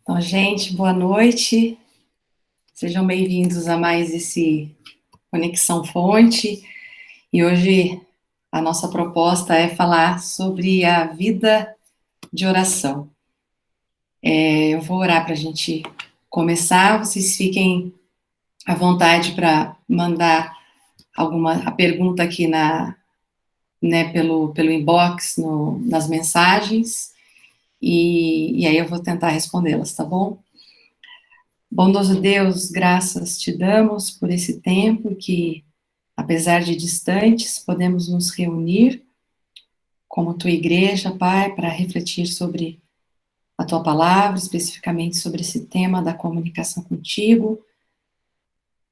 Então, gente, boa noite. Sejam bem-vindos a mais esse Conexão Fonte. E hoje a nossa proposta é falar sobre a vida de oração. Eu vou orar para a gente começar. Vocês fiquem à vontade para mandar a pergunta aqui pelo inbox, nas mensagens. E aí eu vou tentar respondê-las, tá bom? Bondoso Deus, graças te damos por esse tempo que, apesar de distantes, podemos nos reunir como tua igreja, Pai, para refletir sobre a tua palavra, especificamente sobre esse tema da comunicação contigo.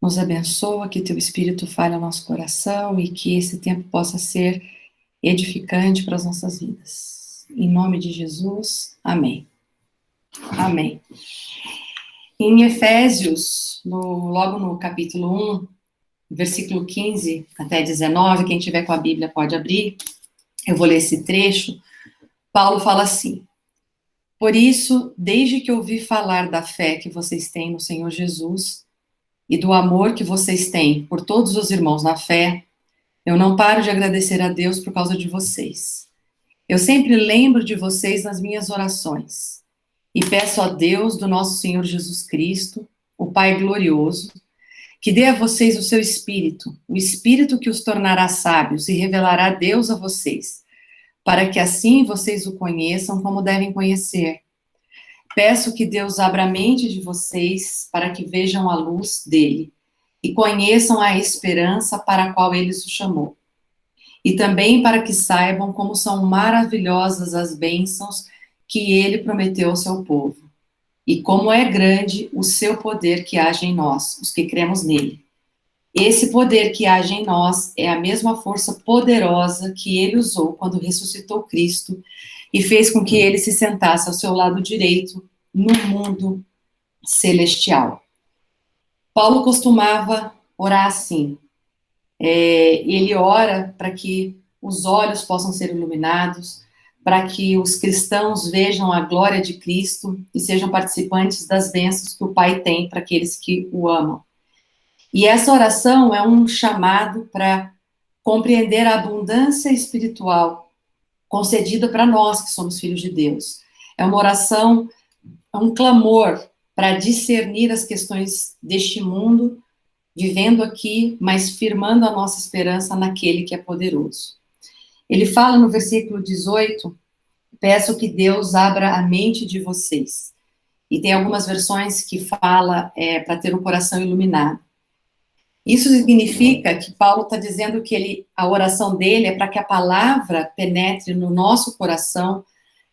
Nos abençoa, que teu Espírito fale ao nosso coração e que esse tempo possa ser edificante para as nossas vidas. Em nome de Jesus, amém. Amém. Em Efésios, logo no capítulo 1, versículo 15 até 19, quem tiver com a Bíblia pode abrir, eu vou ler esse trecho. Paulo fala assim: por isso, desde que ouvi falar da fé que vocês têm no Senhor Jesus e do amor que vocês têm por todos os irmãos na fé, eu não paro de agradecer a Deus por causa de vocês. Eu sempre lembro de vocês nas minhas orações e peço a Deus do nosso Senhor Jesus Cristo, o Pai glorioso, que dê a vocês o seu Espírito, o Espírito que os tornará sábios e revelará Deus a vocês, para que assim vocês o conheçam como devem conhecer. Peço que Deus abra a mente de vocês para que vejam a luz dele e conheçam a esperança para a qual ele os chamou. E também para que saibam como são maravilhosas as bênçãos que ele prometeu ao seu povo, e como é grande o seu poder que age em nós, os que cremos nele. Esse poder que age em nós é a mesma força poderosa que ele usou quando ressuscitou Cristo e fez com que ele se sentasse ao seu lado direito no mundo celestial. Paulo costumava orar assim. Ele ora para que os olhos possam ser iluminados, para que os cristãos vejam a glória de Cristo e sejam participantes das bênçãos que o Pai tem para aqueles que o amam. E essa oração é um chamado para compreender a abundância espiritual concedida para nós que somos filhos de Deus. É uma oração, é um clamor para discernir as questões deste mundo, vivendo aqui, mas firmando a nossa esperança naquele que é poderoso. Ele fala no versículo 18, peço que Deus abra a mente de vocês. E tem algumas versões que fala para ter um coração iluminado. Isso significa que Paulo está dizendo que a oração dele é para que a palavra penetre no nosso coração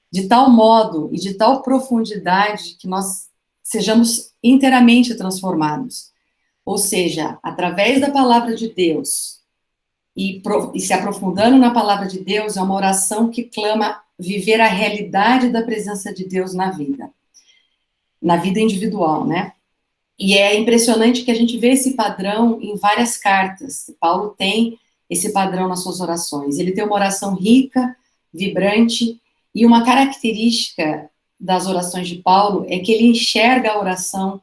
de tal modo e de tal profundidade que nós sejamos inteiramente transformados. Ou seja, através da palavra de Deus e se aprofundando na palavra de Deus, é uma oração que clama viver a realidade da presença de Deus na vida individual, né? E é impressionante que a gente vê esse padrão em várias cartas. Paulo tem esse padrão nas suas orações. Ele tem uma oração rica, vibrante, e uma característica das orações de Paulo é que ele enxerga a oração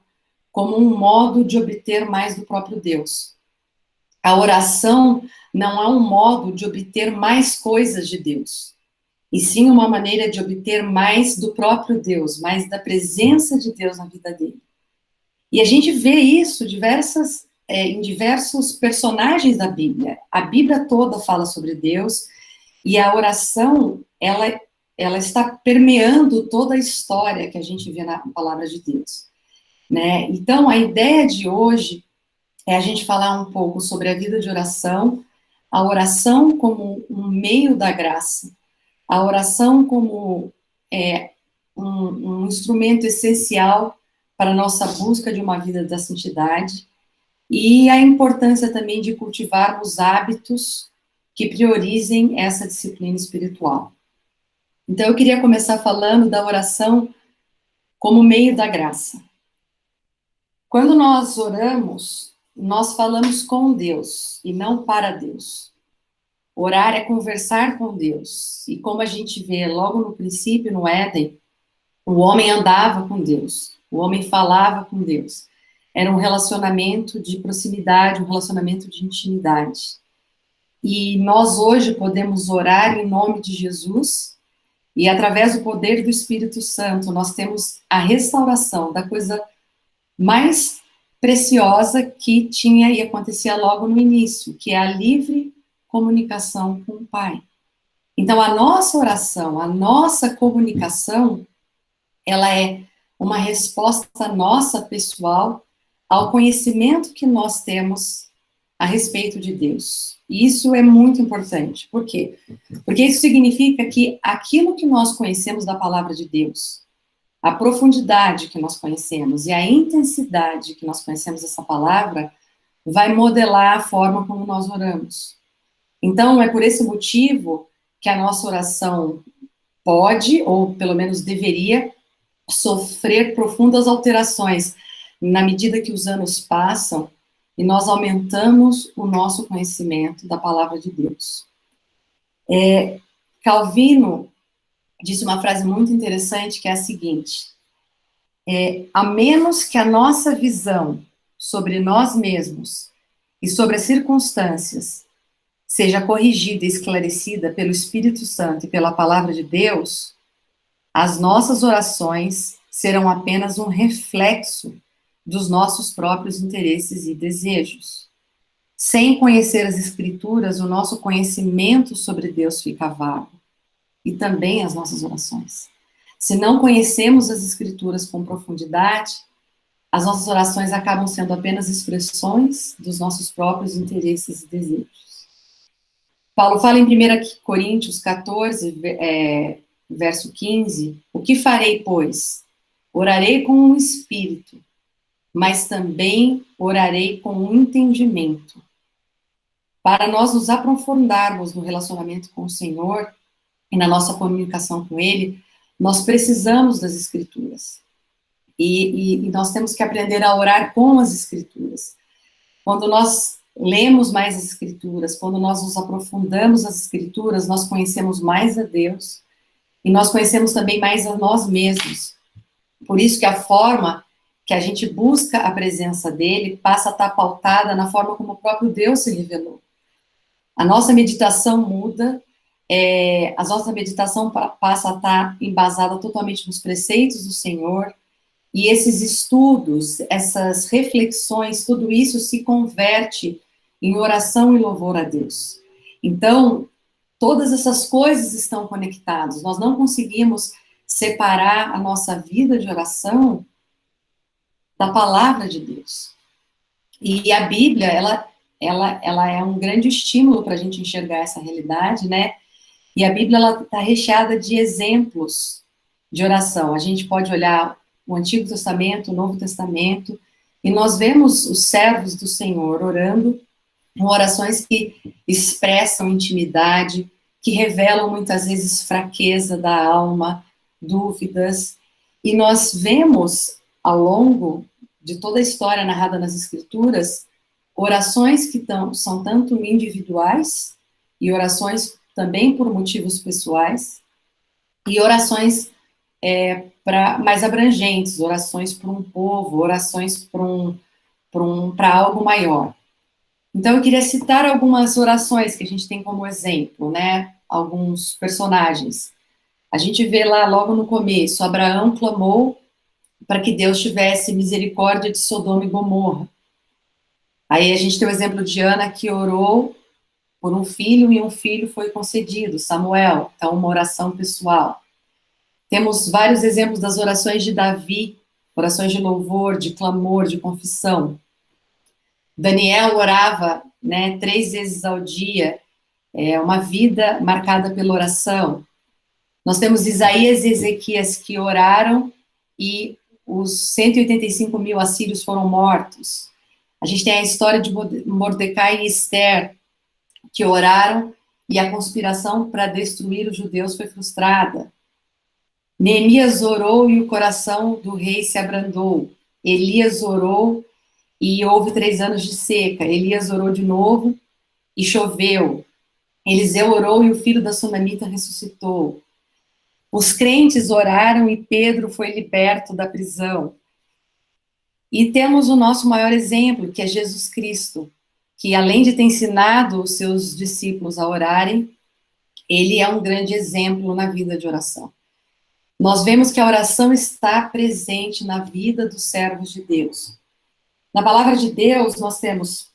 como um modo de obter mais do próprio Deus. A oração não é um modo de obter mais coisas de Deus, e sim uma maneira de obter mais do próprio Deus, mais da presença de Deus na vida dele. E a gente vê isso em diversos personagens da Bíblia. A Bíblia toda fala sobre Deus, e a oração, ela está permeando toda a história que a gente vê na palavra de Deus, né? Então, a ideia de hoje é a gente falar um pouco sobre a vida de oração, a oração como um meio da graça, a oração como um instrumento essencial para a nossa busca de uma vida da santidade, e a importância também de cultivarmos hábitos que priorizem essa disciplina espiritual. Então, eu queria começar falando da oração como meio da graça. Quando nós oramos, nós falamos com Deus e não para Deus. Orar é conversar com Deus. E como a gente vê logo no princípio, no Éden, O homem andava com Deus, o homem falava com Deus. Era um relacionamento de proximidade, um relacionamento de intimidade. E nós hoje podemos orar em nome de Jesus, e através do poder do Espírito Santo, nós temos a restauração da coisa mais preciosa que tinha e acontecia logo no início, que é a livre comunicação com o Pai. Então, a nossa oração, a nossa comunicação, ela é uma resposta nossa, pessoal, ao conhecimento que nós temos a respeito de Deus. E isso é muito importante. Por quê? Porque isso significa que aquilo que nós conhecemos da palavra de Deus, a profundidade que nós conhecemos e a intensidade que nós conhecemos essa palavra, vai modelar a forma como nós oramos. Então, é por esse motivo que a nossa oração pode, ou pelo menos deveria, sofrer profundas alterações na medida que os anos passam e nós aumentamos o nosso conhecimento da palavra de Deus. Calvino disse uma frase muito interessante, que é a seguinte: a menos que a nossa visão sobre nós mesmos e sobre as circunstâncias seja corrigida e esclarecida pelo Espírito Santo e pela palavra de Deus, as nossas orações serão apenas um reflexo dos nossos próprios interesses e desejos. Sem conhecer as Escrituras, o nosso conhecimento sobre Deus fica vago, e também as nossas orações. Se não conhecemos as Escrituras com profundidade, as nossas orações acabam sendo apenas expressões dos nossos próprios interesses e desejos. Paulo fala em 1 Coríntios 14, verso 15, o que farei, pois? Orarei com o espírito, mas também orarei com o entendimento. Para nós nos aprofundarmos no relacionamento com o Senhor e na nossa comunicação com Ele, nós precisamos das Escrituras. E nós temos que aprender a orar com as Escrituras. Quando nós lemos mais as Escrituras, quando nós nos aprofundamos nas Escrituras, nós conhecemos mais a Deus e nós conhecemos também mais a nós mesmos. Por isso que a forma que a gente busca a presença dele passa a estar pautada na forma como o próprio Deus se revelou. A nossa meditação muda, a nossa meditação passa a estar embasada totalmente nos preceitos do Senhor, e esses estudos, essas reflexões, tudo isso se converte em oração e louvor a Deus. Então, todas essas coisas estão conectadas. Nós não conseguimos separar a nossa vida de oração da palavra de Deus. E a Bíblia, ela é um grande estímulo para a gente enxergar essa realidade, né? E a Bíblia, ela está recheada de exemplos de oração. A gente pode olhar o Antigo Testamento, o Novo Testamento, e nós vemos os servos do Senhor orando, orações que expressam intimidade, que revelam muitas vezes fraqueza da alma, dúvidas, e nós vemos ao longo de toda a história narrada nas Escrituras, orações que são tanto individuais, e orações também por motivos pessoais, e orações mais abrangentes, orações para um povo, orações para algo maior. Então, eu queria citar algumas orações que a gente tem como exemplo, né? Alguns personagens. A gente vê lá logo no começo, Abraão clamou para que Deus tivesse misericórdia de Sodoma e Gomorra. Aí a gente tem o exemplo de Ana, que orou por um filho e um filho foi concedido, Samuel. Então, uma oração pessoal. Temos vários exemplos das orações de Davi, orações de louvor, de clamor, de confissão. Daniel orava, né, 3 vezes ao dia, uma vida marcada pela oração. Nós temos Isaías e Ezequias que oraram e os 185 mil assírios foram mortos. A gente tem a história de Mordecai e Esther, que oraram e a conspiração para destruir os judeus foi frustrada. Neemias orou e o coração do rei se abrandou. Elias orou e houve 3 anos de seca. Elias orou de novo e choveu. Eliseu orou e o filho da sunamita ressuscitou. Os crentes oraram e Pedro foi liberto da prisão. E temos o nosso maior exemplo, que é Jesus Cristo, que além de ter ensinado os seus discípulos a orarem, ele é um grande exemplo na vida de oração. Nós vemos que a oração está presente na vida dos servos de Deus. Na palavra de Deus, nós temos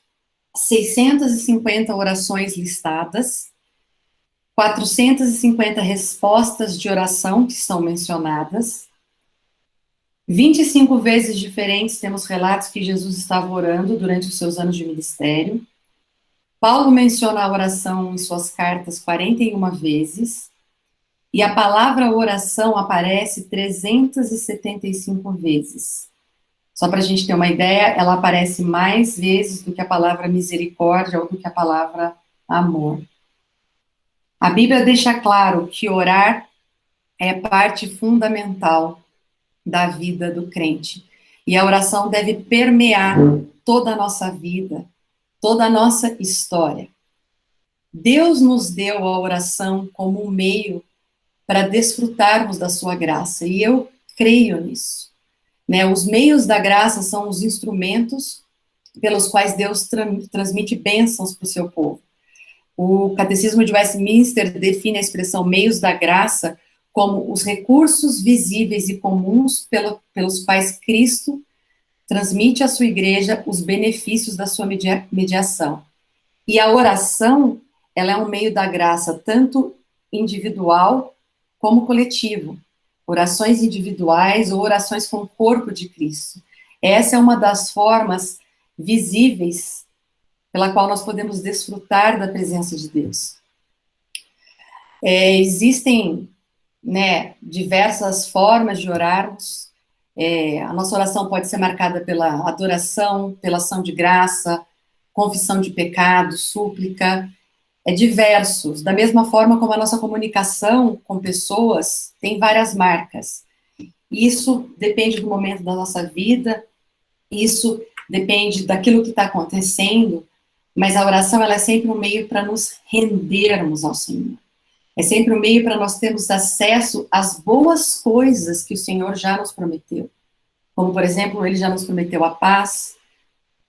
650 orações listadas, 450 respostas de oração que são mencionadas, 25 vezes diferentes temos relatos que Jesus estava orando durante os seus anos de ministério. Paulo menciona a oração em suas cartas 41 vezes, e a palavra oração aparece 375 vezes. Só para a gente ter uma ideia, ela aparece mais vezes do que a palavra misericórdia ou do que a palavra amor. A Bíblia deixa claro que orar é parte fundamental da vida do crente. E a oração deve permear toda a nossa vida, toda a nossa história. Deus nos deu a oração como um meio para desfrutarmos da sua graça, e eu creio nisso. Né? Os meios da graça são os instrumentos pelos quais Deus transmite bênçãos para o seu povo. O Catecismo de Westminster define a expressão meios da graça como os recursos visíveis e comuns pelos quais Cristo transmite à sua igreja os benefícios da sua mediação. E a oração, ela é um meio da graça, tanto individual como coletivo. Orações individuais ou orações com o corpo de Cristo. Essa é uma das formas visíveis pela qual nós podemos desfrutar da presença de Deus. Existem, né, diversas formas de orarmos. A nossa oração pode ser marcada pela adoração, pela ação de graça, confissão de pecado, súplica, diversos. Da mesma forma como a nossa comunicação com pessoas tem várias marcas. Isso depende do momento da nossa vida, isso depende daquilo que está acontecendo, mas a oração ela é sempre um meio para nos rendermos ao Senhor. É sempre um meio para nós termos acesso às boas coisas que o Senhor já nos prometeu. Como, por exemplo, ele já nos prometeu a paz,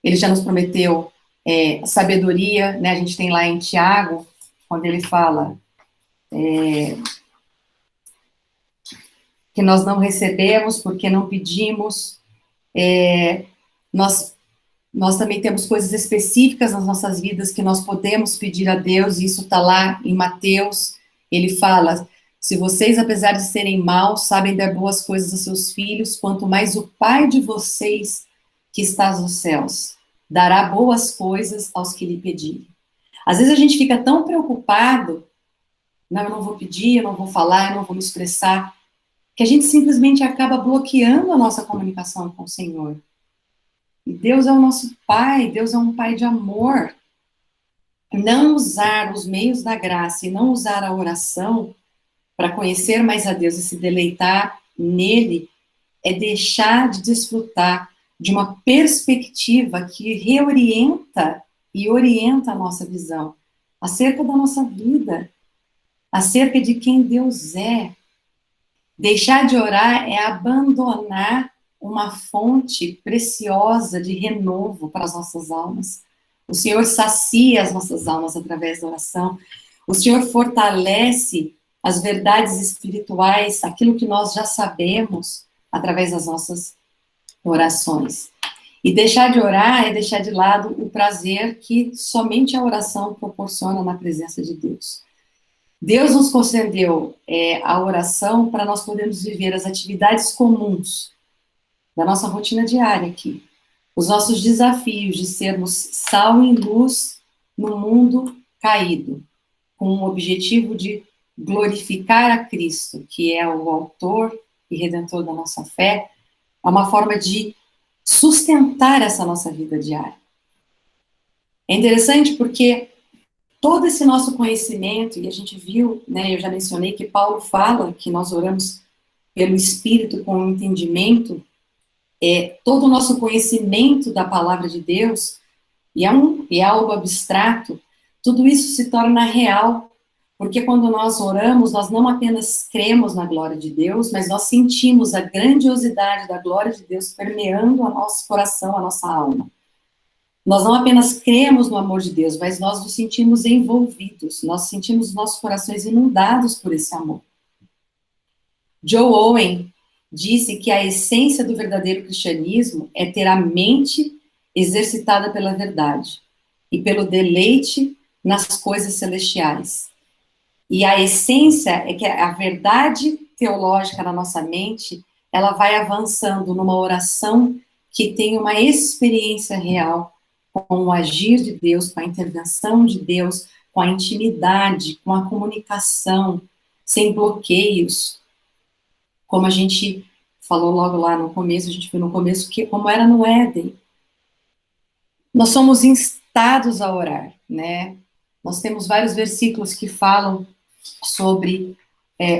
ele já nos prometeu a sabedoria, né? A gente tem lá em Tiago, quando ele fala que nós não recebemos porque não pedimos. Nós também temos coisas específicas nas nossas vidas que nós podemos pedir a Deus, e isso está lá em Mateus. Ele fala, se vocês, apesar de serem maus, sabem dar boas coisas aos seus filhos, quanto mais o Pai de vocês, que está nos céus, dará boas coisas aos que lhe pedirem. Às vezes a gente fica tão preocupado, não, eu não vou pedir, eu não vou falar, eu não vou me expressar, que a gente simplesmente acaba bloqueando a nossa comunicação com o Senhor. E Deus é o nosso Pai, Deus é um Pai de amor. Não usar os meios da graça e não usar a oração para conhecer mais a Deus e se deleitar nele, é deixar de desfrutar de uma perspectiva que reorienta e orienta a nossa visão acerca da nossa vida, acerca de quem Deus é. Deixar de orar é abandonar uma fonte preciosa de renovo para as nossas almas. O Senhor sacia as nossas almas através da oração. O Senhor fortalece as verdades espirituais, aquilo que nós já sabemos, através das nossas orações. E deixar de orar é deixar de lado o prazer que somente a oração proporciona na presença de Deus. Deus nos concedeu a oração para nós podermos viver as atividades comuns da nossa rotina diária aqui. Os nossos desafios de sermos sal e luz no mundo caído, com o objetivo de glorificar a Cristo, que é o autor e redentor da nossa fé, é uma forma de sustentar essa nossa vida diária. É interessante porque todo esse nosso conhecimento, e a gente viu, né, eu já mencionei que Paulo fala que nós oramos pelo Espírito com o entendimento, todo o nosso conhecimento da palavra de Deus, e é algo abstrato, tudo isso se torna real, Porque quando nós oramos, nós não apenas cremos na glória de Deus, mas nós sentimos a grandiosidade da glória de Deus permeando o nosso coração, a nossa alma. Nós não apenas cremos no amor de Deus, mas nós nos sentimos envolvidos, nós sentimos os nossos corações inundados por esse amor. Joe Owen disse que a essência do verdadeiro cristianismo é ter a mente exercitada pela verdade e pelo deleite nas coisas celestiais. E a essência é que a verdade teológica na nossa mente, ela vai avançando numa oração que tem uma experiência real com o agir de Deus, com a intervenção de Deus, com a intimidade, com a comunicação, sem bloqueios, como a gente falou logo lá no começo, a gente viu no começo, que como era no Éden. Nós somos instados a orar, né? Nós temos vários versículos que falam sobre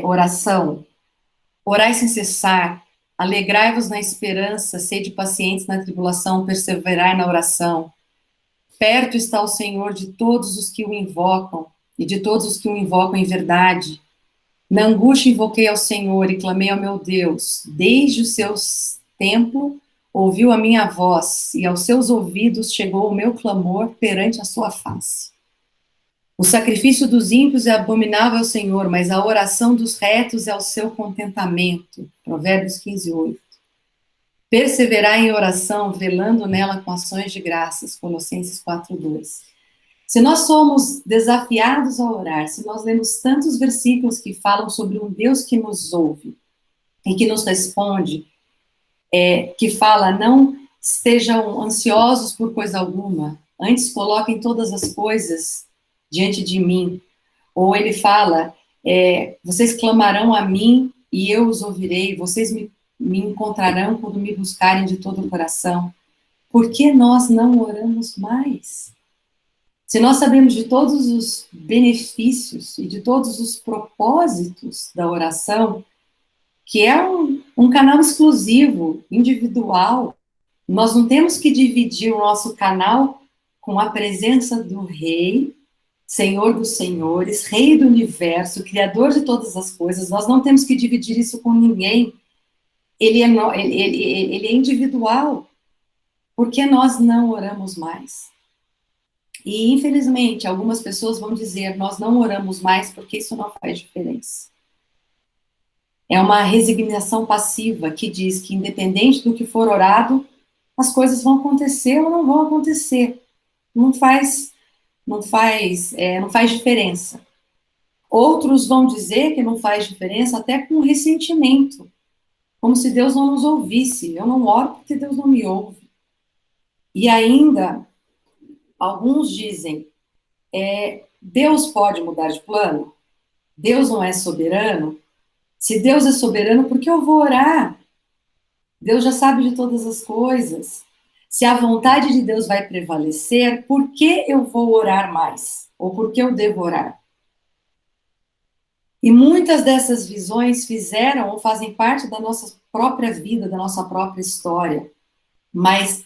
oração. Orai sem cessar, alegrai-vos na esperança, sede pacientes na tribulação, perseverai na oração. Perto está o Senhor de todos os que o invocam, e de todos os que o invocam em verdade. Na angústia invoquei ao Senhor e clamei ao meu Deus. Desde os seus tempos ouviu a minha voz, e aos seus ouvidos chegou o meu clamor perante a sua face. O sacrifício dos ímpios é abominável ao Senhor, mas a oração dos retos é o seu contentamento. Provérbios 15:8. Perseverar em oração, velando nela com ações de graças. Colossenses 4:2. Se nós somos desafiados a orar, se nós lemos tantos versículos que falam sobre um Deus que nos ouve e que nos responde, que fala, não estejam ansiosos por coisa alguma, antes coloquem todas as coisas diante de mim. Ou ele fala, vocês clamarão a mim e eu os ouvirei, vocês me encontrarão quando me buscarem de todo o coração. Por que nós não oramos mais? Se nós sabemos de todos os benefícios e de todos os propósitos da oração, que é um canal exclusivo, individual, nós não temos que dividir o nosso canal com a presença do Rei, Senhor dos Senhores, Rei do Universo, Criador de todas as coisas, nós não temos que dividir isso com ninguém. Ele é individual. Por que nós não oramos mais? E, infelizmente, algumas pessoas vão dizer, nós não oramos mais porque isso não faz diferença. É uma resignação passiva que diz que, independente do que for orado, as coisas vão acontecer ou não vão acontecer. Não faz diferença. Outros vão dizer que não faz diferença até com ressentimento, como se Deus não nos ouvisse. Eu não oro porque Deus não me ouve. E ainda, alguns dizem, Deus pode mudar de plano? Deus não é soberano? Se Deus é soberano, por que eu vou orar? Deus já sabe de todas as coisas. Se a vontade de Deus vai prevalecer, por que eu vou orar mais? Ou por que eu devo orar? E muitas dessas visões fizeram ou fazem parte da nossa própria vida, da nossa própria história. Mas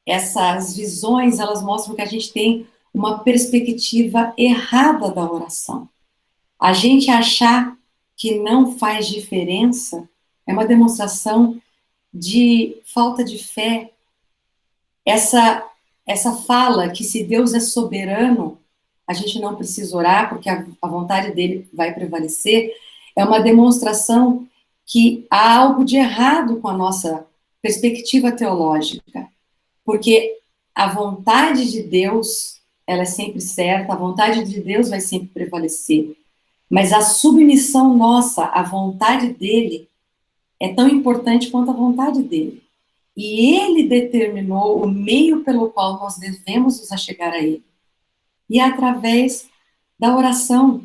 essas visões, elas mostram que a gente tem uma perspectiva errada da oração. A gente achar que não faz diferença é uma demonstração de falta de fé. Essa fala que se Deus é soberano, a gente não precisa orar porque a vontade dele vai prevalecer, é uma demonstração que há algo de errado com a nossa perspectiva teológica, porque a vontade de Deus, ela é sempre certa, a vontade de Deus vai sempre prevalecer, mas a submissão nossa à vontade dele é tão importante quanto a vontade dele. E ele determinou o meio pelo qual nós devemos nos achegar a ele. E é através da oração.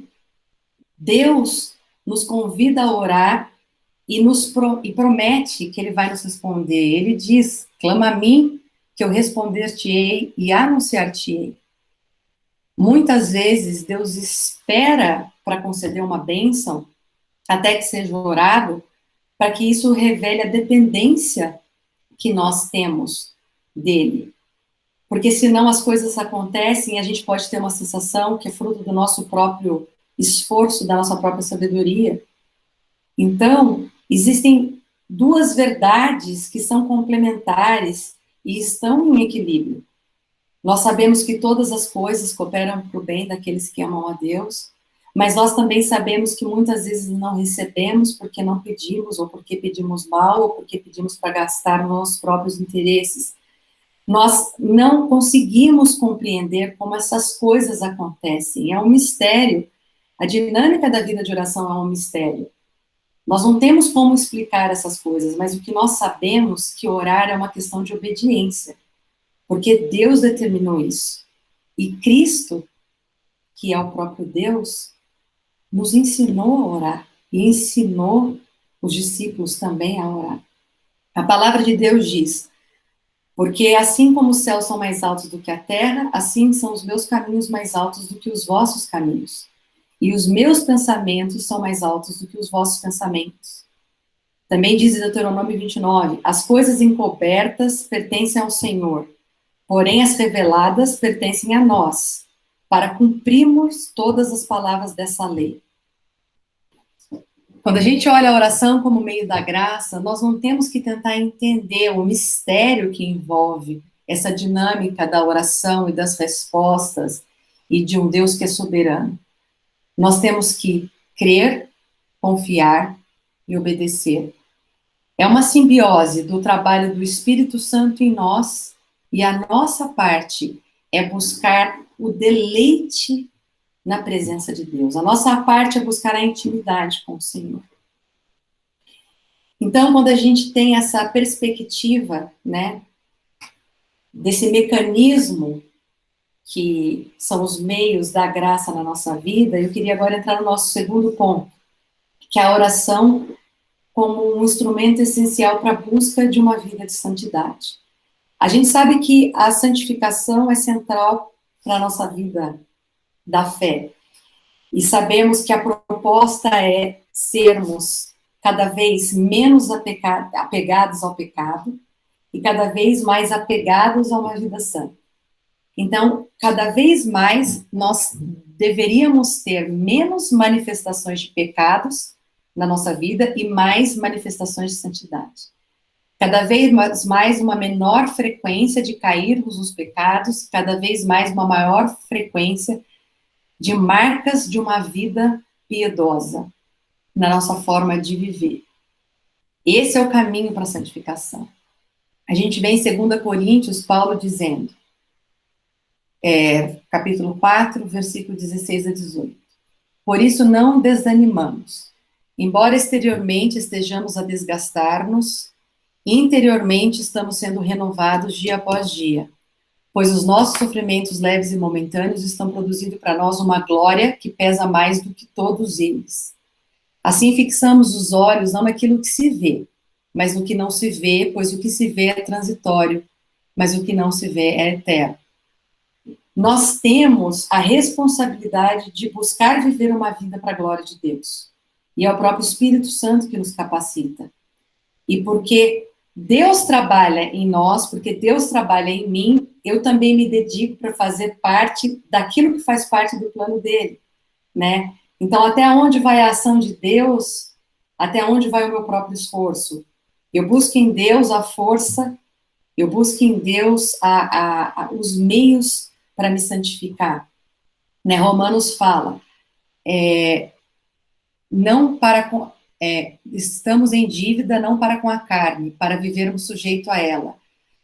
Deus nos convida a orar e promete que ele vai nos responder. Ele diz, clama a mim, que eu responder-te-ei e anunciar-te-ei. Muitas vezes Deus espera para conceder uma bênção, até que seja orado, para que isso revele a dependência que nós temos dele. porque senão as coisas acontecem e a gente pode ter uma sensação que é fruto do nosso próprio esforço, da nossa própria sabedoria. Então, existem duas verdades que são complementares e estão em equilíbrio. Nós sabemos que todas as coisas cooperam para o bem daqueles que amam a Deus, mas nós também sabemos que muitas vezes não recebemos porque não pedimos, ou porque pedimos mal, ou porque pedimos para gastar nos nossos próprios interesses. Nós não conseguimos compreender como essas coisas acontecem. É um mistério. A dinâmica da vida de oração é um mistério. Nós não temos como explicar essas coisas, mas o que nós sabemos é que orar é uma questão de obediência, porque Deus determinou isso. E Cristo, que é o próprio Deus, nos ensinou a orar e ensinou os discípulos também a orar. A palavra de Deus diz: porque assim como os céus são mais altos do que a terra, assim são os meus caminhos mais altos do que os vossos caminhos. E os meus pensamentos são mais altos do que os vossos pensamentos. Também diz em Deuteronômio 29, as coisas encobertas pertencem ao Senhor, porém as reveladas pertencem a nós, para cumprirmos todas as palavras dessa lei. Quando a gente olha a oração como meio da graça, nós não temos que tentar entender o mistério que envolve essa dinâmica da oração e das respostas e de um Deus que é soberano. Nós temos que crer, confiar e obedecer. É uma simbiose do trabalho do Espírito Santo em nós e a nossa parte é buscar o deleite na presença de Deus. A nossa parte é buscar a intimidade com o Senhor. Então, quando a gente tem essa perspectiva, né, desse mecanismo que são os meios da graça na nossa vida, eu queria agora entrar no nosso segundo ponto, que é a oração como um instrumento essencial para a busca de uma vida de santidade. A gente sabe que a santificação é central para a nossa vida da fé. E sabemos que a proposta é sermos cada vez menos apegados ao pecado e cada vez mais apegados a uma vida santa. Então, cada vez mais nós deveríamos ter menos manifestações de pecados na nossa vida e mais manifestações de santidade. Cada vez mais uma menor frequência de cairmos nos pecados, cada vez mais uma maior frequência de marcas de uma vida piedosa na nossa forma de viver. Esse é o caminho para a santificação. A gente vê em 2 Coríntios, Paulo dizendo, capítulo 4, versículo 16 a 18. Por isso não desanimamos. Embora exteriormente estejamos a desgastar-nos, interiormente estamos sendo renovados dia após dia, pois os nossos sofrimentos leves e momentâneos estão produzindo para nós uma glória que pesa mais do que todos eles. Assim fixamos os olhos não naquilo que se vê, mas no que não se vê, pois o que se vê é transitório, mas o que não se vê é eterno. Nós temos a responsabilidade de buscar viver uma vida para a glória de Deus. E é o próprio Espírito Santo que nos capacita. E porque Deus trabalha em nós, porque Deus trabalha em mim, eu também me dedico para fazer parte daquilo que faz parte do plano dele, né? Então, até onde vai a ação de Deus, até onde vai o meu próprio esforço? Eu busco em Deus a força, eu busco em Deus os meios para me santificar. Né? Romanos fala, não para estamos em dívida não para com a carne, para vivermos sujeito a ela.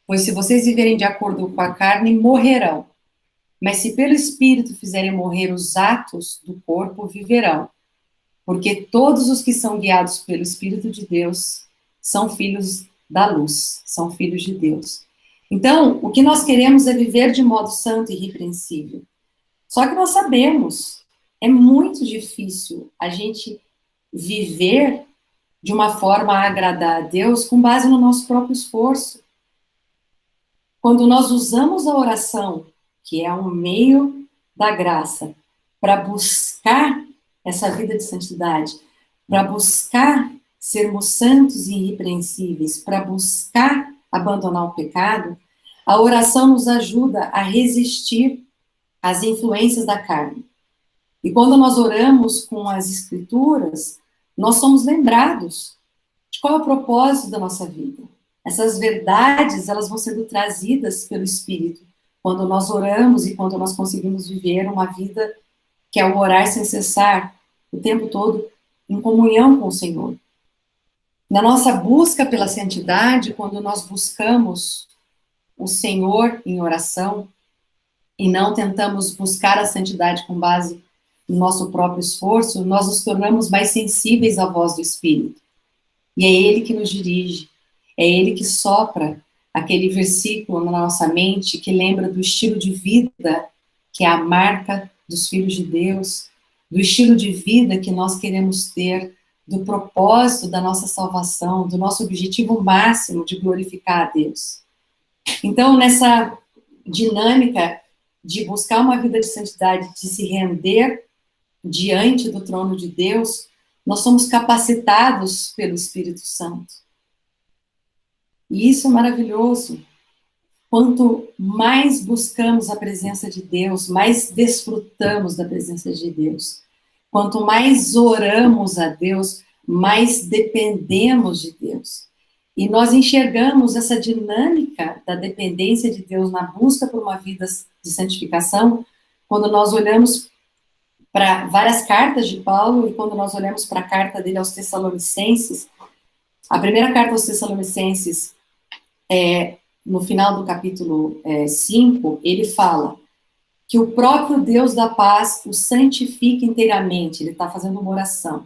Pois se vocês viverem de acordo com a carne, morrerão. Mas se pelo Espírito fizerem morrer os atos do corpo, viverão. Porque todos os que são guiados pelo Espírito de Deus são filhos da luz, são filhos de Deus. Então, o que nós queremos é viver de modo santo e irrepreensível. Só que nós sabemos, é muito difícil a gente viver de uma forma a agradar a Deus com base no nosso próprio esforço. Quando nós usamos a oração, que é um meio da graça, para buscar essa vida de santidade, para buscar sermos santos e irrepreensíveis, para buscar abandonar o pecado, A oração nos ajuda a resistir às influências da carne. E quando nós oramos com as Escrituras, nós somos lembrados de qual é o propósito da nossa vida. Essas verdades, elas vão sendo trazidas pelo Espírito quando nós oramos e quando nós conseguimos viver uma vida que é o orar sem cessar, o tempo todo, em comunhão com o Senhor. Na nossa busca pela santidade, quando nós buscamos o Senhor em oração e não tentamos buscar a santidade com base no nosso próprio esforço, nós nos tornamos mais sensíveis à voz do Espírito. E é Ele que nos dirige, é Ele que sopra aquele versículo na nossa mente que lembra do estilo de vida que é a marca dos filhos de Deus, do estilo de vida que nós queremos ter, do propósito da nossa salvação, do nosso objetivo máximo de glorificar a Deus. Então, nessa dinâmica de buscar uma vida de santidade, de se render diante do trono de Deus, nós somos capacitados pelo Espírito Santo. E isso é maravilhoso. Quanto mais buscamos a presença de Deus, mais desfrutamos da presença de Deus. Quanto mais oramos a Deus, mais dependemos de Deus. E nós enxergamos essa dinâmica da dependência de Deus na busca por uma vida de santificação, quando nós olhamos para várias cartas de Paulo e quando nós olhamos para a carta dele aos Tessalonicenses. A primeira carta aos Tessalonicenses, no final do capítulo 5, ele fala que o próprio Deus da paz o santifique inteiramente. Ele está fazendo uma oração.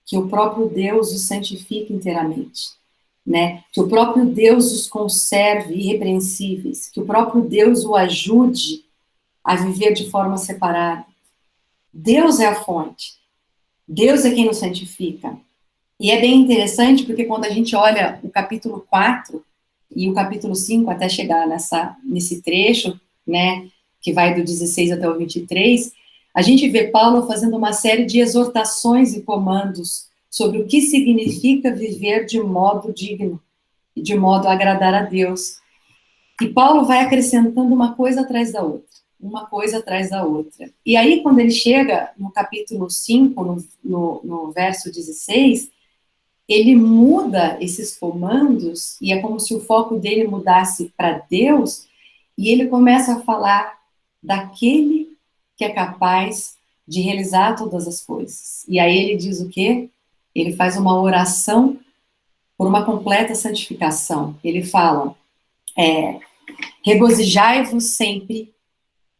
Que o próprio Deus o santifique inteiramente. Né? Que o próprio Deus os conserve irrepreensíveis. Que o próprio Deus o ajude a viver de forma separada. Deus é a fonte. Deus é quem nos santifica. E é bem interessante porque quando a gente olha o capítulo 4 e o capítulo 5 até chegar nesse trecho, né, que vai do 16 até o 23, a gente vê Paulo fazendo uma série de exortações e comandos sobre o que significa viver de modo digno, de modo a agradar a Deus. E Paulo vai acrescentando uma coisa atrás da outra, uma coisa atrás da outra. E aí, quando ele chega no capítulo 5, no verso 16, ele muda esses comandos, e é como se o foco dele mudasse para Deus, e ele começa a falar daquele que é capaz de realizar todas as coisas. E aí ele diz o quê? Ele faz uma oração por uma completa santificação. Ele fala, regozijai-vos sempre,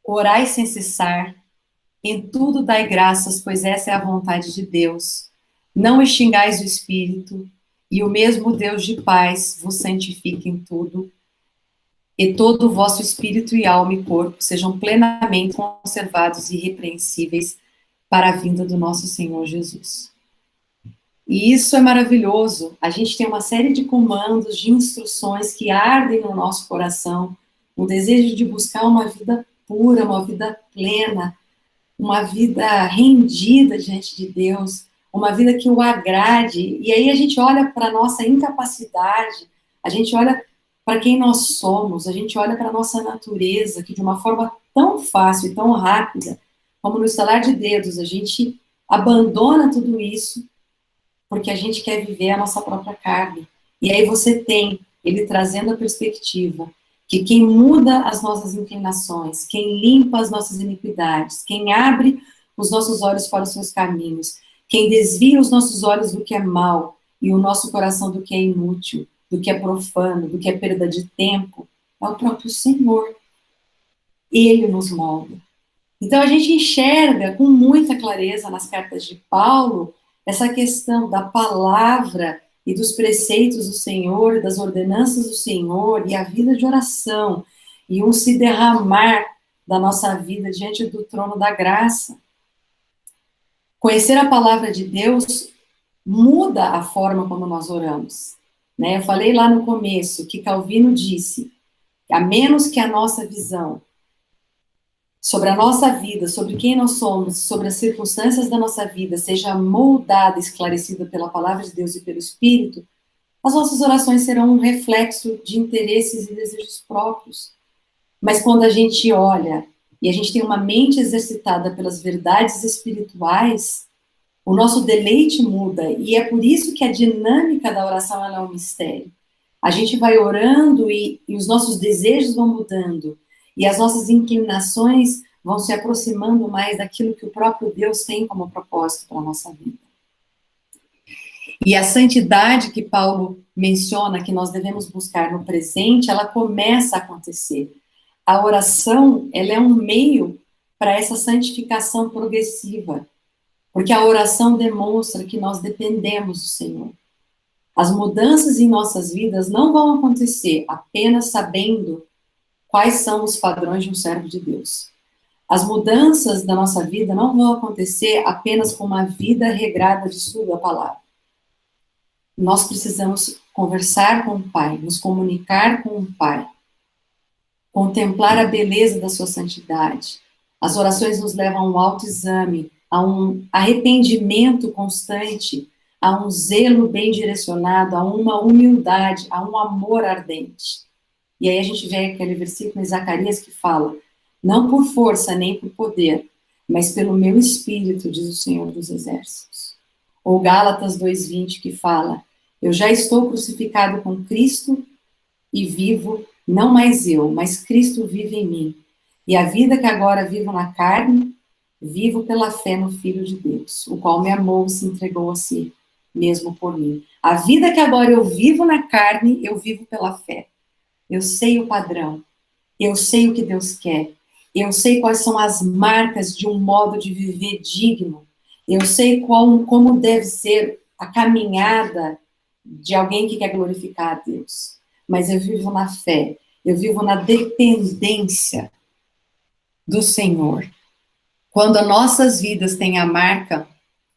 orai sem cessar, em tudo dai graças, pois essa é a vontade de Deus. Não extingais o Espírito, e o mesmo Deus de paz vos santifique em tudo, e todo o vosso espírito e alma e corpo sejam plenamente conservados e irrepreensíveis para a vinda do nosso Senhor Jesus. E isso é maravilhoso. A gente tem uma série de comandos, de instruções que ardem no nosso coração, o desejo de buscar uma vida pura, uma vida plena, uma vida rendida diante de Deus, uma vida que o agrade. E aí a gente olha para a nossa incapacidade, a gente olha para quem nós somos, a gente olha para a nossa natureza, que de uma forma tão fácil e tão rápida, como no estalar de dedos, a gente abandona tudo isso porque a gente quer viver a nossa própria carne. E aí você tem ele trazendo a perspectiva que quem muda as nossas inclinações, quem limpa as nossas iniquidades, quem abre os nossos olhos para os seus caminhos, quem desvia os nossos olhos do que é mal e o nosso coração do que é inútil, do que é profano, do que é perda de tempo, é o próprio Senhor. Ele nos molda. Então a gente enxerga com muita clareza nas cartas de Paulo essa questão da palavra e dos preceitos do Senhor, das ordenanças do Senhor, e a vida de oração, e um se derramar da nossa vida diante do trono da graça. Conhecer a palavra de Deus muda a forma como nós oramos. Né? Eu falei lá no começo que Calvino disse, a menos que a nossa visão sobre a nossa vida, sobre quem nós somos, sobre as circunstâncias da nossa vida, seja moldada, esclarecida pela palavra de Deus e pelo Espírito, as nossas orações serão um reflexo de interesses e desejos próprios. Mas quando a gente olha e a gente tem uma mente exercitada pelas verdades espirituais, o nosso deleite muda, e é por isso que a dinâmica da oração ela é um mistério. A gente vai orando e os nossos desejos vão mudando, e as nossas inclinações vão se aproximando mais daquilo que o próprio Deus tem como propósito para a nossa vida. E a santidade que Paulo menciona, que nós devemos buscar no presente, ela começa a acontecer. A oração, ela é um meio para essa santificação progressiva, porque a oração demonstra que nós dependemos do Senhor. As mudanças em nossas vidas não vão acontecer apenas sabendo quais são os padrões de um servo de Deus. As mudanças da nossa vida não vão acontecer apenas com uma vida regrada de estudo da palavra. Nós precisamos conversar com o Pai, nos comunicar com o Pai, contemplar a beleza da sua santidade. As orações nos levam a um autoexame, a um arrependimento constante, a um zelo bem direcionado, a uma humildade, a um amor ardente. E aí a gente vê aquele versículo em Zacarias que fala: não por força nem por poder, mas pelo meu espírito, diz o Senhor dos Exércitos. Ou Gálatas 2:20 que fala: eu já estou crucificado com Cristo e vivo, não mais eu, mas Cristo vive em mim. E a vida que agora vivo na carne, vivo pela fé no Filho de Deus, o qual me amou e se entregou a si mesmo por mim. A vida que agora eu vivo na carne, eu vivo pela fé. Eu sei o padrão, eu sei o que Deus quer, eu sei quais são as marcas de um modo de viver digno, eu sei como deve ser a caminhada de alguém que quer glorificar a Deus. Mas eu vivo na fé, eu vivo na dependência do Senhor. Quando as nossas vidas têm a marca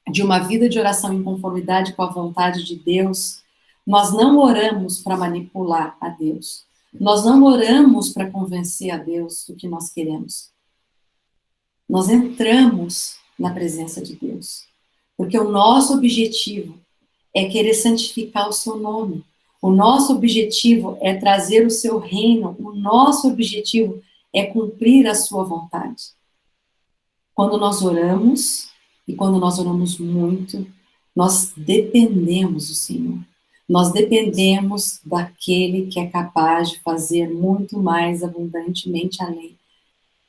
de uma vida de oração em conformidade com a vontade de Deus, nós não oramos para manipular a Deus. Nós não oramos para convencer a Deus do que nós queremos. Nós entramos na presença de Deus, porque o nosso objetivo é querer santificar o seu nome. O nosso objetivo é trazer o seu reino. O nosso objetivo é cumprir a sua vontade. Quando nós oramos, e quando nós oramos muito, nós dependemos do Senhor. Nós dependemos daquele que é capaz de fazer muito mais abundantemente além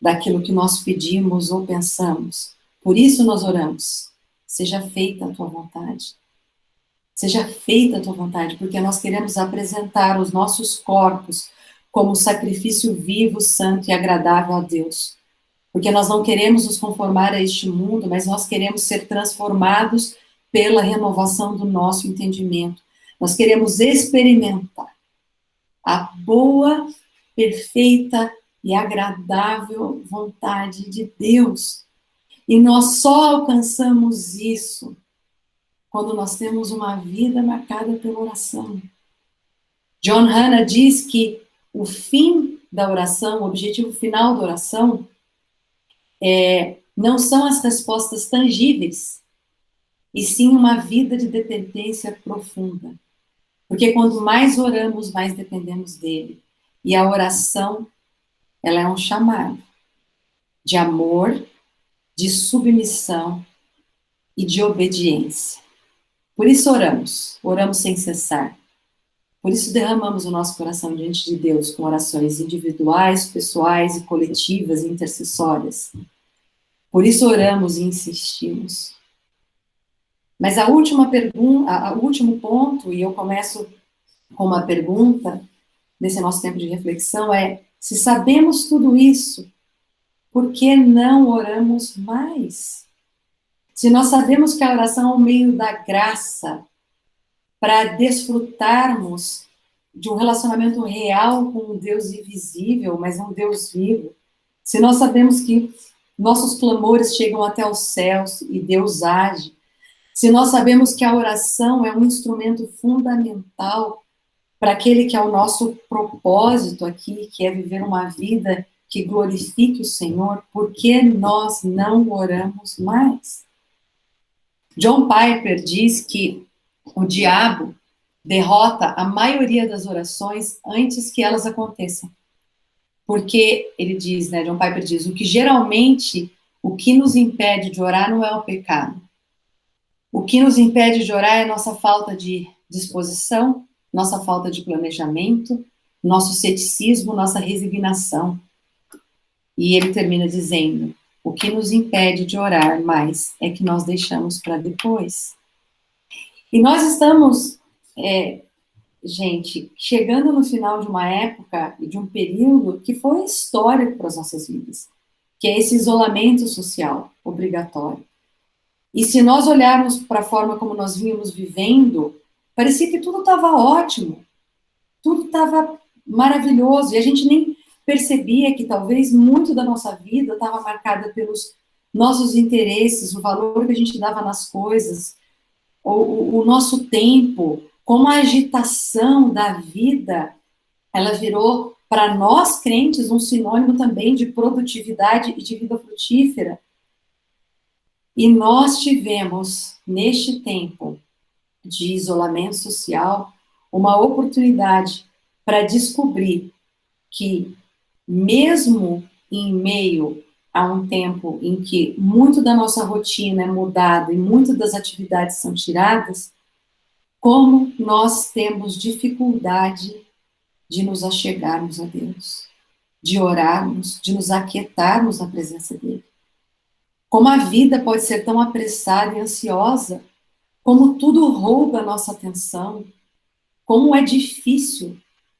daquilo que nós pedimos ou pensamos. Por isso nós oramos. Seja feita a tua vontade. Seja feita a tua vontade, porque nós queremos apresentar os nossos corpos como sacrifício vivo, santo e agradável a Deus. Porque nós não queremos nos conformar a este mundo, mas nós queremos ser transformados pela renovação do nosso entendimento. Nós queremos experimentar a boa, perfeita e agradável vontade de Deus. E nós só alcançamos isso quando nós temos uma vida marcada pela oração. John Hannah diz que o fim da oração, o objetivo final da oração, não são as respostas tangíveis, e sim uma vida de dependência profunda. Porque quanto mais oramos, mais dependemos dele. E a oração, ela é um chamado de amor, de submissão e de obediência. Por isso oramos sem cessar. Por isso derramamos o nosso coração diante de Deus com orações individuais, pessoais e coletivas e intercessórias. Por isso oramos e insistimos. Mas a última pergunta, o último ponto, e eu começo com uma pergunta nesse nosso tempo de reflexão, é: se sabemos tudo isso, por que não oramos mais? Se nós sabemos que a oração é o meio da graça para desfrutarmos de um relacionamento real com um Deus invisível, mas um Deus vivo, se nós sabemos que nossos clamores chegam até os céus e Deus age, se nós sabemos que a oração é um instrumento fundamental para aquele que é o nosso propósito aqui, que é viver uma vida que glorifique o Senhor, por que nós não oramos mais? John Piper diz que o diabo derrota a maioria das orações antes que elas aconteçam. Porque ele diz, né, John Piper diz, o que nos impede de orar não é o pecado. O que nos impede de orar é nossa falta de disposição, nossa falta de planejamento, nosso ceticismo, nossa resignação. E ele termina dizendo: o que nos impede de orar mais é que nós deixamos para depois. E nós estamos, gente, chegando no final de uma época e de um período que foi histórico para as nossas vidas, que é esse isolamento social obrigatório. E se nós olharmos para a forma como nós vínhamos vivendo, parecia que tudo estava ótimo, tudo estava maravilhoso, e a gente nem percebia que talvez muito da nossa vida estava marcada pelos nossos interesses, o valor que a gente dava nas coisas, o nosso tempo, como a agitação da vida, ela virou, para nós crentes, um sinônimo também de produtividade e de vida frutífera. E nós tivemos, neste tempo de isolamento social, uma oportunidade para descobrir que, mesmo em meio a um tempo em que muito da nossa rotina é mudada e muitas das atividades são tiradas, como nós temos dificuldade de nos achegarmos a Deus, de orarmos, de nos aquietarmos na presença dele. Como a vida pode ser tão apressada e ansiosa, como tudo rouba a nossa atenção, como é difícil,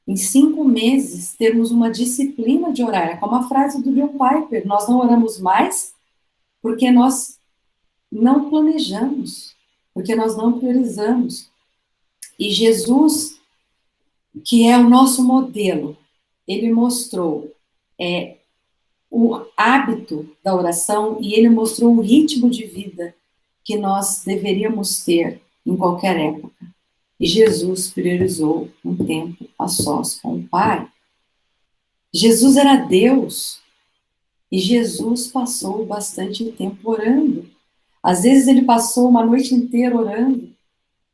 em 5 meses, termos uma disciplina de orar. É como a frase do John Piper: nós não oramos mais porque nós não planejamos, porque nós não priorizamos. E Jesus, que é o nosso modelo, ele mostrou o hábito da oração e ele mostrou o ritmo de vida que nós deveríamos ter em qualquer época. E Jesus priorizou um tempo a sós com o Pai. Jesus era Deus e Jesus passou bastante tempo orando. Às vezes ele passou uma noite inteira orando.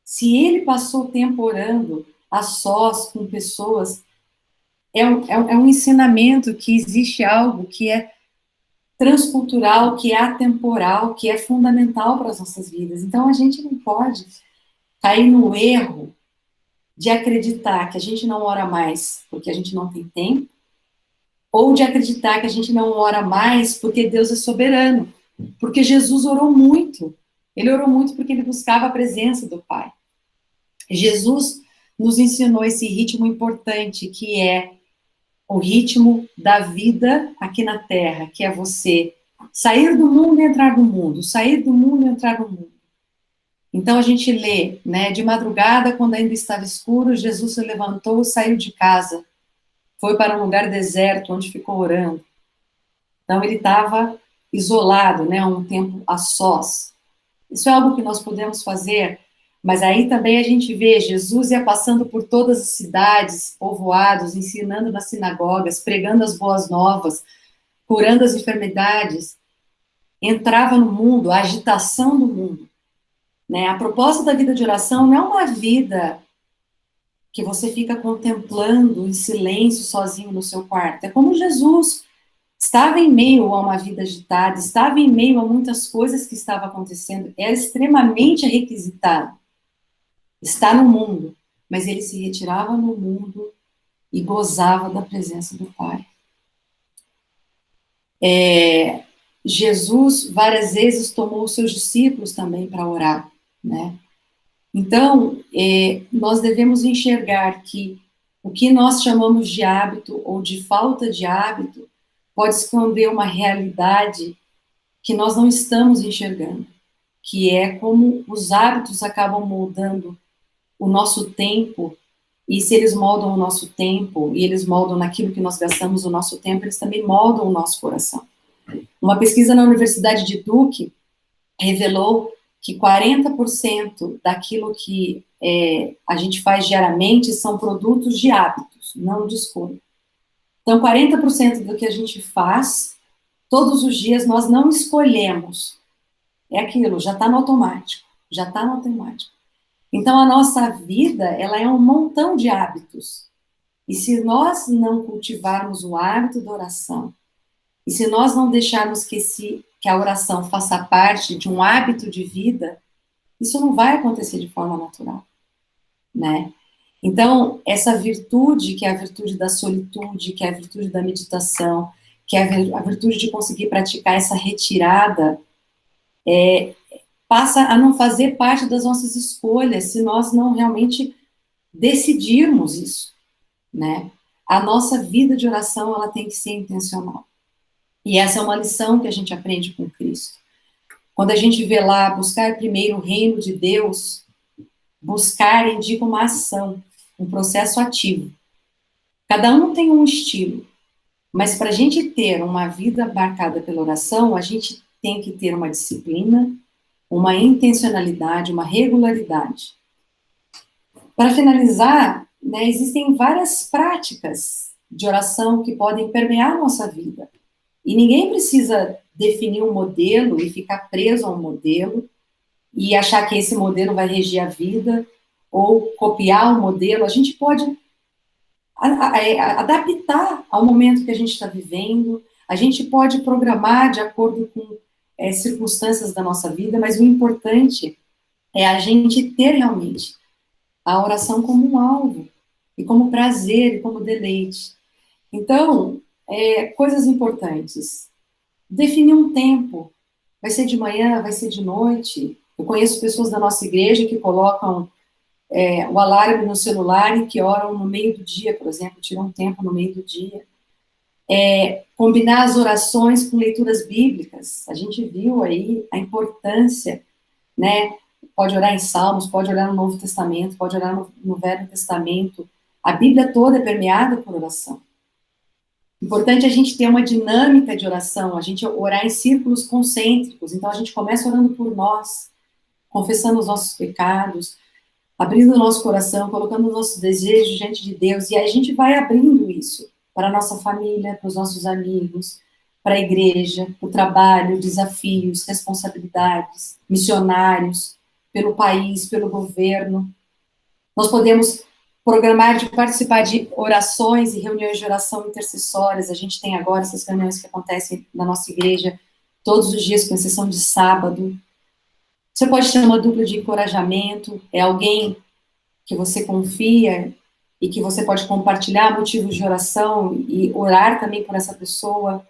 Se ele passou tempo orando a sós com pessoas, é um ensinamento que existe algo que é transcultural, que é atemporal, que é fundamental para as nossas vidas. Então a gente não pode cair no erro de acreditar que a gente não ora mais porque a gente não tem tempo, ou de acreditar que a gente não ora mais porque Deus é soberano. Porque Jesus orou muito. Ele orou muito porque ele buscava a presença do Pai. Jesus nos ensinou esse ritmo importante, que é o ritmo da vida aqui na Terra, que é você sair do mundo e entrar no mundo, sair do mundo e entrar no mundo. Então a gente lê, né, de madrugada, quando ainda estava escuro, Jesus se levantou, saiu de casa, foi para um lugar deserto, onde ficou orando. Então ele estava isolado, né, um tempo a sós. Isso é algo que nós podemos fazer, mas aí também a gente vê, Jesus ia passando por todas as cidades, povoados, ensinando nas sinagogas, pregando as boas novas, curando as enfermidades, entrava no mundo, a agitação do mundo. Né? A proposta da vida de oração não é uma vida que você fica contemplando em silêncio, sozinho no seu quarto. É como Jesus estava em meio a uma vida agitada, estava em meio a muitas coisas que estavam acontecendo, era extremamente requisitado estar no mundo, mas ele se retirava no mundo e gozava da presença do Pai. Jesus várias vezes tomou os seus discípulos também para orar, né? Então, nós devemos enxergar que o que nós chamamos de hábito ou de falta de hábito pode esconder uma realidade que nós não estamos enxergando, que é como os hábitos acabam moldando o nosso tempo, e se eles moldam o nosso tempo, e eles moldam naquilo que nós gastamos o nosso tempo, eles também moldam o nosso coração. Uma pesquisa na Universidade de Duke revelou que 40% daquilo que a gente faz diariamente são produtos de hábitos, não de escolha. Então, 40% do que a gente faz, todos os dias, nós não escolhemos. É aquilo, já está no automático, já está no automático. Então, a nossa vida, ela é um montão de hábitos. E se nós não cultivarmos o hábito da oração, e se nós não deixarmos que a oração faça parte de um hábito de vida, isso não vai acontecer de forma natural, né? Então, essa virtude, que é a virtude da solitude, que é a virtude da meditação, que é a virtude de conseguir praticar essa retirada, passa a não fazer parte das nossas escolhas, se nós não realmente decidirmos isso, né? A nossa vida de oração, ela tem que ser intencional. E essa é uma lição que a gente aprende com Cristo. Quando a gente vê lá, buscar primeiro o reino de Deus, buscar indica uma ação, um processo ativo. Cada um tem um estilo, mas para a gente ter uma vida marcada pela oração, a gente tem que ter uma disciplina, uma intencionalidade, uma regularidade. Para finalizar, né, existem várias práticas de oração que podem permear a nossa vida. E ninguém precisa definir um modelo e ficar preso a um modelo e achar que esse modelo vai regir a vida ou copiar o modelo. A gente pode adaptar ao momento que a gente está vivendo, a gente pode programar de acordo com circunstâncias da nossa vida, mas o importante é a gente ter realmente a oração como um alvo, e como prazer, e como deleite. Então, coisas importantes. Definir um tempo. Vai ser de manhã, vai ser de noite. Eu conheço pessoas da nossa igreja que colocam o alarme no celular e que oram no meio do dia, por exemplo, tiram um tempo no meio do dia. Combinar as orações com leituras bíblicas. A gente viu aí a importância, né? Pode orar em Salmos, pode orar no Novo Testamento, pode orar no Velho Testamento. A Bíblia toda é permeada por oração. Importante a gente ter uma dinâmica de oração, a gente orar em círculos concêntricos. Então, a gente começa orando por nós, confessando os nossos pecados, abrindo o nosso coração, colocando os nossos desejos diante de Deus, e aí a gente vai abrindo isso para a nossa família, para os nossos amigos, para a igreja, para o trabalho, desafios, responsabilidades, missionários, pelo país, pelo governo. Nós podemos programar de participar de orações e reuniões de oração intercessórias. A gente tem agora essas reuniões que acontecem na nossa igreja todos os dias, com exceção de sábado. Você pode ter uma dupla de encorajamento, é alguém que você confia e que você pode compartilhar motivos de oração e orar também por essa pessoa.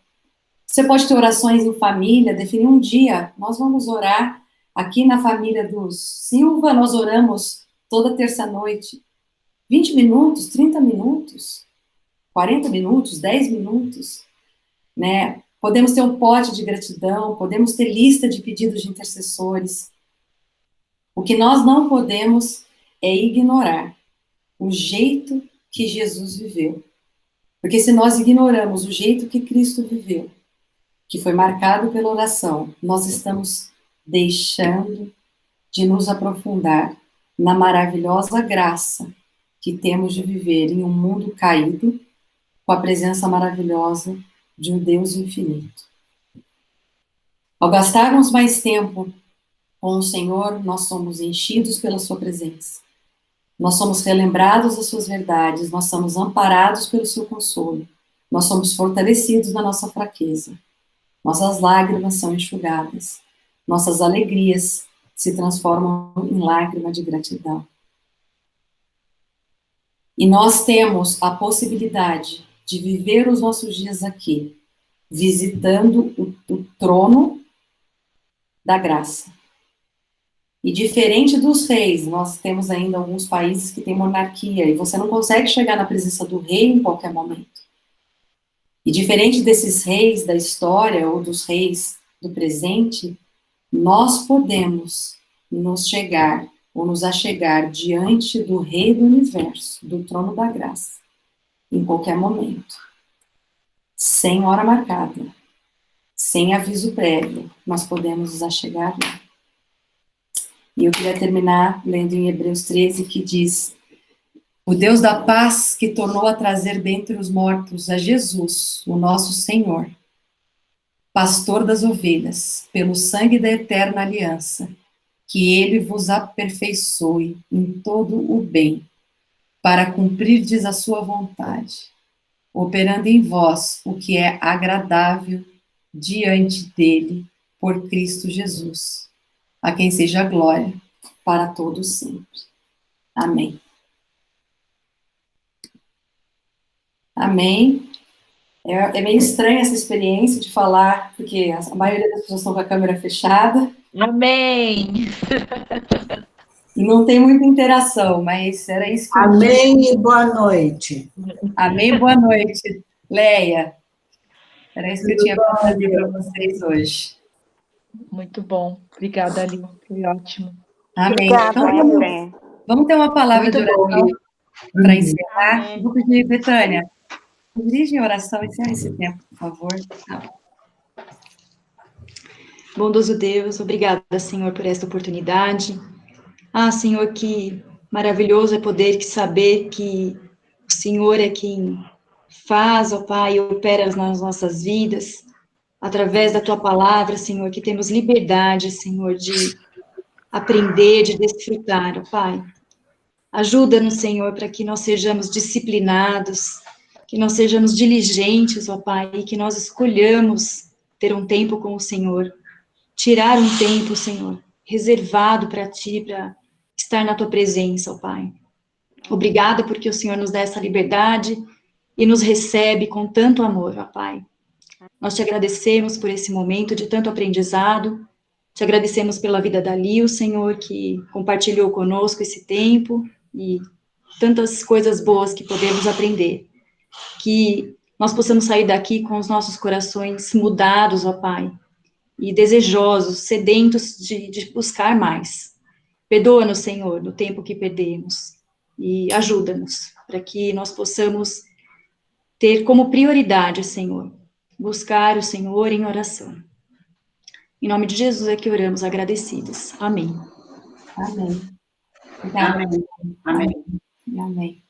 Você pode ter orações em família, definir um dia. Nós vamos orar aqui na família dos Silva, nós oramos toda terça-noite. 20 minutos, 30 minutos, 40 minutos, 10 minutos, né? Podemos ter um pote de gratidão, podemos ter lista de pedidos de intercessores. O que nós não podemos é ignorar o jeito que Jesus viveu. Porque se nós ignoramos o jeito que Cristo viveu, que foi marcado pela oração, nós estamos deixando de nos aprofundar na maravilhosa graça que temos de viver em um mundo caído, com a presença maravilhosa de um Deus infinito. Ao gastarmos mais tempo com o Senhor, nós somos enchidos pela sua presença. Nós somos relembrados das suas verdades, nós somos amparados pelo seu consolo, nós somos fortalecidos na nossa fraqueza. Nossas lágrimas são enxugadas, nossas alegrias se transformam em lágrima de gratidão. E nós temos a possibilidade de viver os nossos dias aqui, visitando o trono da graça. E diferente dos reis, nós temos ainda alguns países que têm monarquia, e você não consegue chegar na presença do rei em qualquer momento. E diferente desses reis da história, ou dos reis do presente, nós podemos nos chegar ou nos achegar diante do Rei do Universo, do trono da graça, em qualquer momento, sem hora marcada, sem aviso prévio, nós podemos nos achegar lá. E eu queria terminar lendo em Hebreus 13, que diz: o Deus da paz que tornou a trazer dentre os mortos a Jesus, o nosso Senhor, pastor das ovelhas, pelo sangue da eterna aliança, que ele vos aperfeiçoe em todo o bem, para cumprirdes a sua vontade, operando em vós o que é agradável diante dele, por Cristo Jesus, a quem seja a glória para todos sempre. Amém. Amém. É meio estranha essa experiência de falar, porque a maioria das pessoas estão com a câmera fechada. Amém. E não tem muita interação, mas era isso que eu Amém quis. E boa noite. Amém, boa noite, Leia. Era isso que eu tinha para trazer para vocês hoje. Muito bom. Obrigada, Ali. Foi ótimo. Amém. Obrigada, Então, vamos ter uma palavra Muito de oração bom. para encerrar. Amém. Vou pedir, Betânia, dirige a oração e encerra esse tempo, por favor. Bondoso Deus, obrigada, Senhor, por esta oportunidade. Senhor, que maravilhoso é poder saber que o Senhor é quem faz, ó Pai, e opera nas nossas vidas, através da Tua palavra, Senhor, que temos liberdade, Senhor, de aprender, de desfrutar, ó Pai. Ajuda-nos, Senhor, para que nós sejamos disciplinados, que nós sejamos diligentes, ó Pai, e que nós escolhamos ter um tempo com o Senhor, tirar um tempo, Senhor, reservado para Ti, para estar na Tua presença, ó Pai. Obrigada porque o Senhor nos dá essa liberdade e nos recebe com tanto amor, ó Pai. Nós te agradecemos por esse momento de tanto aprendizado, te agradecemos pela vida da Lil, Senhor, que compartilhou conosco esse tempo e tantas coisas boas que podemos aprender. Que nós possamos sair daqui com os nossos corações mudados, ó Pai, e desejosos, sedentos de buscar mais. Perdoa-nos, Senhor, no tempo que perdemos, e ajuda-nos para que nós possamos ter como prioridade, Senhor, buscar o Senhor em oração. Em nome de Jesus é que oramos agradecidos. Amém. Amém. Amém. Amém. Amém.